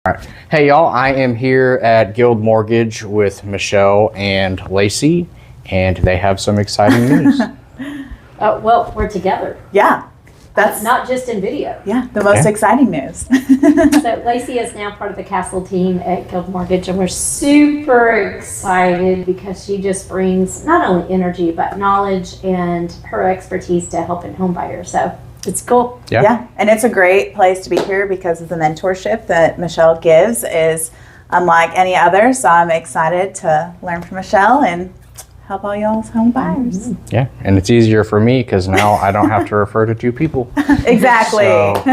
All right. Hey y'all, I am here at Guild Mortgage with Michelle and Lacey, and they have some exciting news. Well, we're together. Yeah. That's not just in video. Yeah, the most exciting news. So Lacey is now part of the Castle team at Guild Mortgage, and we're super excited because she just brings not only energy, but knowledge and her expertise to helping home buyers. So it's cool. Yeah, and it's a great place to be here because of the mentorship that Michelle gives is unlike any other. So I'm excited to learn from Michelle and help all y'all's home buyers. Yeah, and it's easier for me because now I don't have to refer to two people. Exactly. So,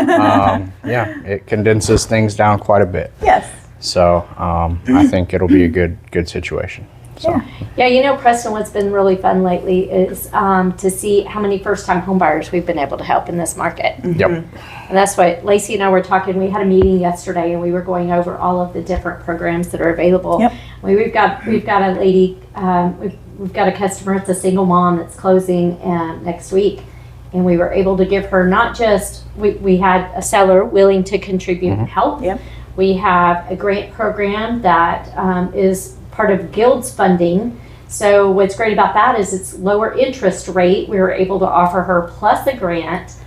yeah, it condenses things down quite a bit. Yes. So I think it'll be a good situation. So. Yeah, you know, Preston, what's been really fun lately is to see how many first-time home buyers we've been able to help in this market. Yep. And that's what Lacey and I were talking. We had a meeting yesterday, and we were going over all of the different programs that are available. Yep. We've got a lady, we've got a customer. It's a single mom that's closing next week, and we were able to give her not just we had a seller willing to contribute and help. Yep. We have a grant program that is part of Guild's funding. So what's great about that is it's lower interest rate. We were able to offer her plus a grant,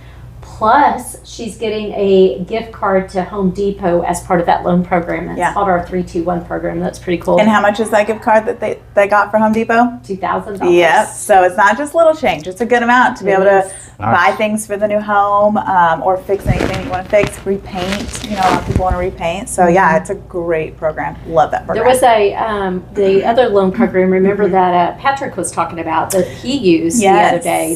plus she's getting a gift card to Home Depot as part of that loan program. It's called our 3-2-1 program. That's pretty cool. And how much is that gift card that they got for Home Depot? $2,000. Yep. So it's not just little change. It's a good amount to be able to buy things for the new home or fix anything you want to fix, repaint. You know, a lot of people want to repaint. So yeah, it's a great program. Love that program. There was the other loan program, remember that Patrick was talking about that he used the other day.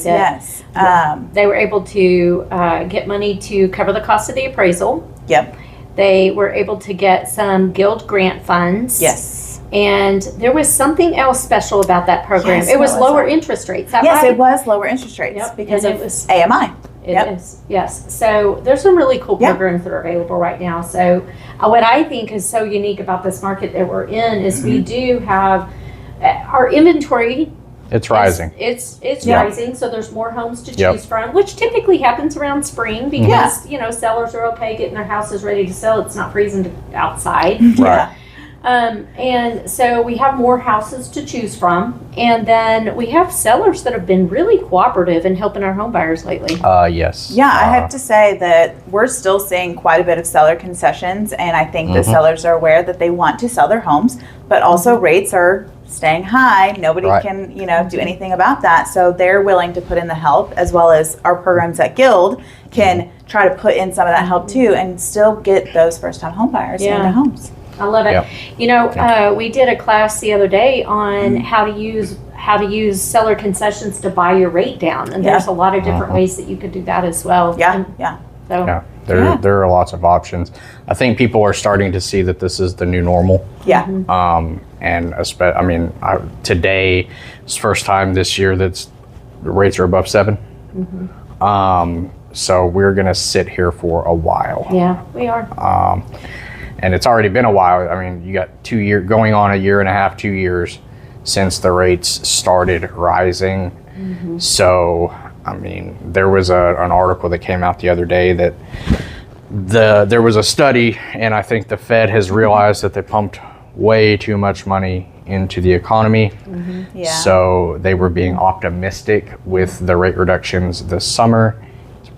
They were able to get money to cover the cost of the appraisal. Yep. They were able to get some Guild grant funds. Yes. And there was something else special about that program. Yes, it was lower interest rates. Yes, it was lower interest rates because and of AMI. It is, yes. So there's some really cool programs that are available right now. So what I think is so unique about this market that we're in is we do have our inventory. It's rising. It's rising, so there's more homes to choose from, which typically happens around spring because you know sellers are okay getting their houses ready to sell. It's not freezing outside. Right. And so we have more houses to choose from, and then we have sellers that have been really cooperative in helping our home buyers lately. Yes. Yeah, I have to say that we're still seeing quite a bit of seller concessions, and I think that sellers are aware that they want to sell their homes, but also rates are staying high. Nobody can, do anything about that. So they're willing to put in the help, as well as our programs at Guild can try to put in some of that help too, and still get those first-time home buyers into homes. I love it. Yep. You know, we did a class the other day on how to use seller concessions to buy your rate down, and there's a lot of different ways that you could do that as well. There are lots of options. I think people are starting to see that this is the new normal. Yeah. And today is the first time this year that the rates are above 7. So we're gonna sit here for a while. Yeah, we are. And it's already been a while. I mean, you got 2 years, going on a year and a half, 2 years since the rates started rising. So, I mean, there was an article that came out the other day that there was a study, and I think the Fed has realized that they pumped way too much money into the economy. So they were being optimistic with the rate reductions this summer.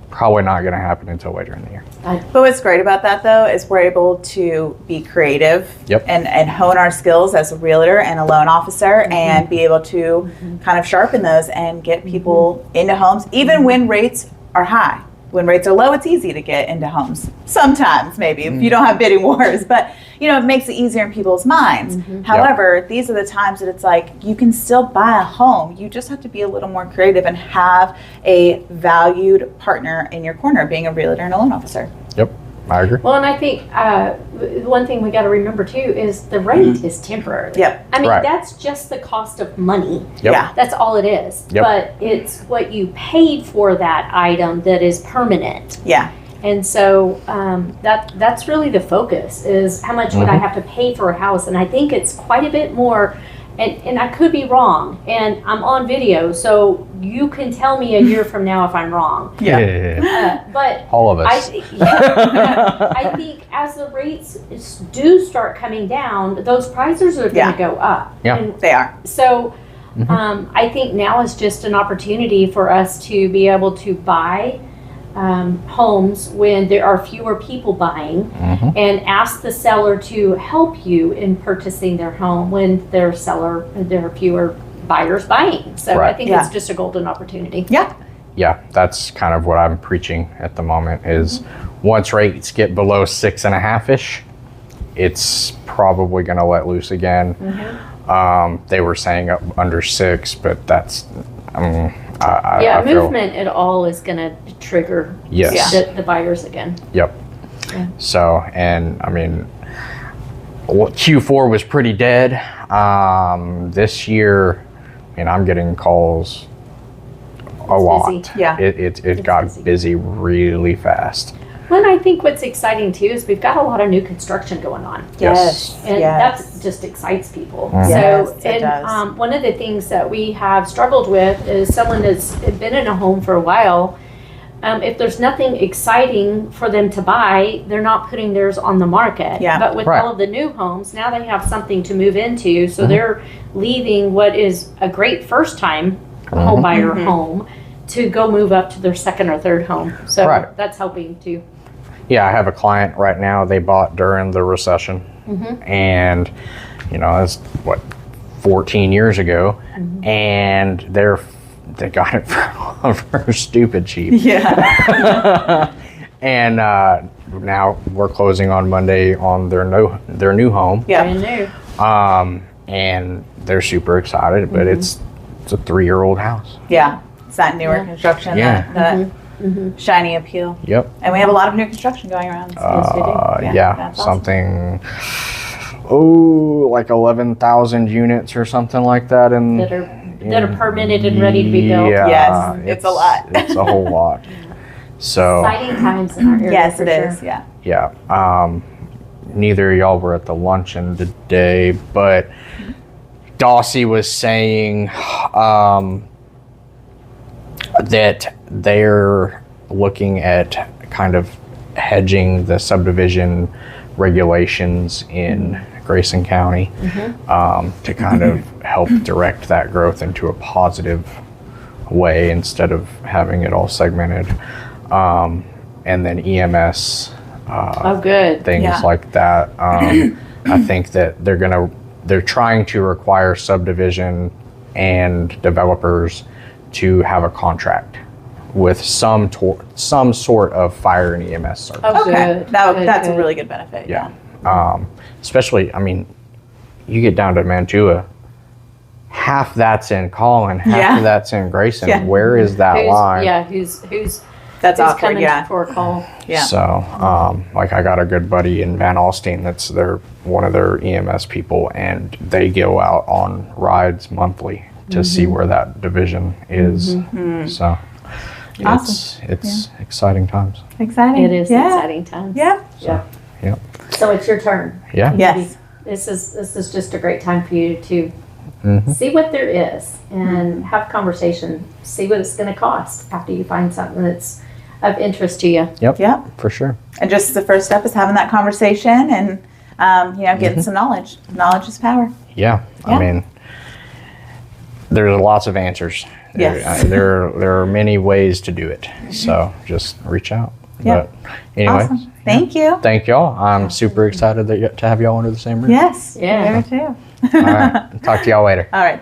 Probably not going to happen until later in the year. But what's great about that, though, is we're able to be creative and hone our skills as a realtor and a loan officer and be able to kind of sharpen those and get people into homes, even when rates are high. When rates are low, it's easy to get into homes. Sometimes, maybe, if you don't have bidding wars. But, it makes it easier in people's minds. However, these are the times that it's like you can still buy a home. You just have to be a little more creative and have a valued partner in your corner, being a realtor and a loan officer. Yep, I agree. Well, and I think one thing we got to remember, too, is the rate is temporary. I mean, that's just the cost of money. Yeah. That's all it is. But it's what you paid for that item that is permanent. Yeah. And so that's really the focus is how much would I have to pay for a house? And I think it's quite a bit more and I could be wrong, and I'm on video, so you can tell me a year from now if I'm wrong. But all of us. I think as the rates do start coming down, those prices are going to go up. Yeah, and they are. So I think now is just an opportunity for us to be able to buy homes when there are fewer people buying, and ask the seller to help you in purchasing their home when there are fewer buyers buying. So I think it's just a golden opportunity. Yeah, that's kind of what I'm preaching at the moment is once rates get below 6.5-ish, it's probably going to let loose again. They were saying up under 6, but that's I movement at all is going to trigger the buyers again. Yep. Yeah. So, and I mean, Q4 was pretty dead. This year, I mean, I'm getting calls a lot. Busy. Yeah. It got busy really fast. Well, I think what's exciting too is we've got a lot of new construction going on. Yes. And that just excites people. Yes, So, and one of the things that we have struggled with is someone that's been in a home for a while. If there's nothing exciting for them to buy, they're not putting theirs on the market. Yeah. But with all of the new homes, now they have something to move into. So they're leaving what is a great first time home buyer home to go move up to their second or third home. So that's helping too. Yeah, I have a client right now, they bought during the recession. And, you know, that's 14 years ago. And they got it for stupid cheap. Yeah. And now we're closing on Monday on their new home. Brand new. And they're super excited, but it's a 3-year-old house. Yeah. It's that newer construction, that shiny appeal. Yep. And we have a lot of new construction going around. That's something, like 11,000 units or something like that. And that are permitted and ready to be built. Yeah, Yes, it's a lot. It's a whole lot. So exciting times in our area. Yes, it sure. is. Yeah. Yeah. Neither of y'all were at the luncheon today, but Dossie was saying that they're looking at kind of hedging the subdivision regulations in Grayson County to kind of help direct that growth into a positive way instead of having it all segmented. And then EMS things like that. I think that they're trying to require subdivision and developers to have a contract with some sort of fire and EMS service. Okay, that's a really good benefit. Yeah. Especially, I mean, you get down to Mantua, half that's in Collin, half of that's in Grayson. Yeah. Where is that line? Yeah, who's that's awkward, coming for a call? Yeah. So, like, I got a good buddy in Van Alstyne that's one of their EMS people, and they go out on rides monthly to see where that division is. So, it's exciting times. Exciting. It is exciting times. Yeah. Yeah. So it's your turn. Yeah. Yes. This is just a great time for you to see what there is and have conversation. See what it's going to cost after you find something that's of interest to you. Yep. For sure. And just the first step is having that conversation and getting some knowledge. Knowledge is power. Yeah. I mean, there's lots of answers. Yes. There are many ways to do it. So just reach out. Yeah. But anyway, Awesome. Thank you. thank y'all. I'm super excited to have y'all under the same roof. Yes. Yeah. Me too. All right. Talk to y'all later. All right.